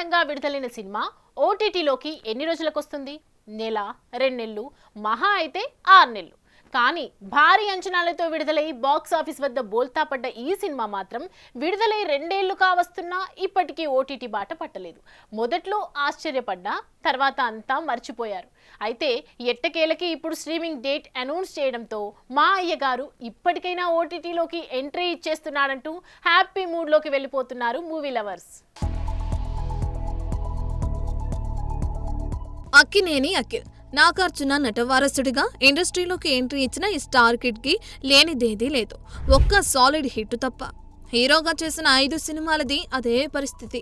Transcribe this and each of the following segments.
బ్రహ్మాండంగా విడుదలైన సినిమా ఓటీటీలోకి ఎన్ని రోజులకు వస్తుంది? నెల, 2 నెలలు, మహా అయితే 6 నెలలు. కానీ భారీ అంచనాలతో విడుదలై బాక్స్ ఆఫీస్ వద్ద బోల్తా పడ్డ ఈ సినిమా మాత్రం విడుదలై 2 ఏళ్లు కావస్తున్నా ఇప్పటికీ ఓటీటీ బాట పట్టలేదు. మొదట్లో ఆశ్చర్యపడ్డా తర్వాత అంతా మర్చిపోయారు. అయితే ఎట్టకేలకి ఇప్పుడు స్ట్రీమింగ్ డేట్ అనౌన్స్ చేయడంతో మా అయ్య గారు ఇప్పటికైనా ఓటీటీలోకి ఎంట్రీ ఇచ్చేస్తున్నాడంటూ హ్యాపీ మూడ్లోకి వెళ్ళిపోతున్నారు మూవీ లవర్స్. అక్కినేని అఖిల్ నాగార్జున నటవారసుడిగా ఇండస్ట్రీలోకి ఎంట్రీ ఇచ్చిన ఈ స్టార్ కిడ్ కి లేనిదేదీ లేదు. ఒక్క సాలిడ్ హిట్ తప్ప. హీరోగా చేసిన 5 సినిమాలది అదే పరిస్థితి.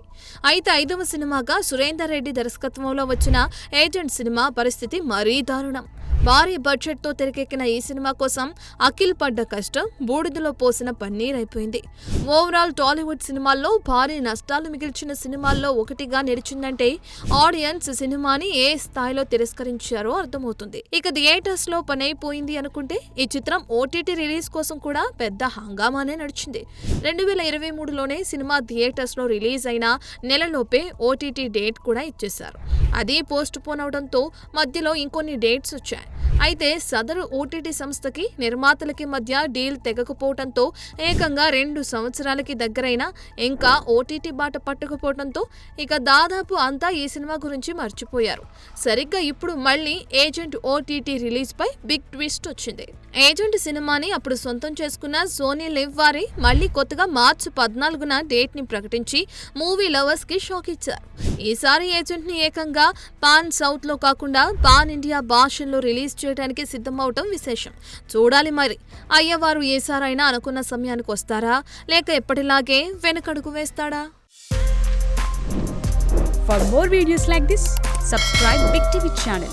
అయితే 5వ సినిమాగా సురేందర్ రెడ్డి దర్శకత్వంలో వచ్చిన ఏజెంట్ సినిమా పరిస్థితి మరీ దారుణం. భారీ బడ్జెట్తో తెరకెక్కిన ఈ సినిమా కోసం అఖిల్ పడ్డ కష్టం బూడిదలో పోసిన పన్నీరైపోయింది. ఓవరాల్ టాలీవుడ్ సినిమాల్లో భారీ నష్టాలు మిగిల్చిన సినిమాల్లో ఒకటిగా నిలిచిందంటే ఆడియన్స్ సినిమాని ఏ స్థాయిలో తిరస్కరించారో అర్థమవుతుంది. ఇక థియేటర్స్ లో పనైపోయింది అనుకుంటే ఈ చిత్రం ఓటీటీ రిలీజ్ కోసం కూడా పెద్ద హంగామానే నడిచింది. 2023లోనే సినిమా థియేటర్స్ లో రిలీజ్ అయిన నెలలోపే ఓటీటీ డేట్ కూడా ఇచ్చేశారు. అది పోస్ట్ పోన్ అవడంతో మధ్యలో ఇంకొన్ని డేట్స్ వచ్చాయి. అయితే సదరు ఓటీటీ సంస్థకి నిర్మాతలకి మధ్య డీల్ తెగకపోవడంతో ఏకంగా 2 సంవత్సరాలకి దగ్గరైనా ఇంకా ఓటీటీ బాట పట్టకపోవడంతో ఇక దాదాపు అంతా ఈ సినిమా గురించి మర్చిపోయారు. సరిగ్గా ఇప్పుడు మళ్ళీ ఏజెంట్ ఓటీటీ రిలీజ్ పై బిగ్ ట్విస్ట్ వచ్చింది. ఏజెంట్ సినిమాని అప్పుడు సొంతం చేసుకున్న సోనీ లివ్ వారి మళ్ళీ కొత్తగా మార్చి 14న డేట్ ని ప్రకటించి మూవీ లవర్స్ కి షాక్ ఇచ్చారు. ఈసారి ఏజెంట్ ని ఏకంగా పాన్ సౌత్ లో కాకుండా పాన్ ఇండియా భాషల్లో రిలీజ్ చేయడానికి సిద్ధమవటం విశేషం. చూడాలి మరి అయ్యవారు ఏసారైనా అనుకున్న సమయానికి వస్తారా లేక ఎప్పటిలాగే వెనకడుగు వేస్తాడా? For more videos like this, subscribe Big TV channel.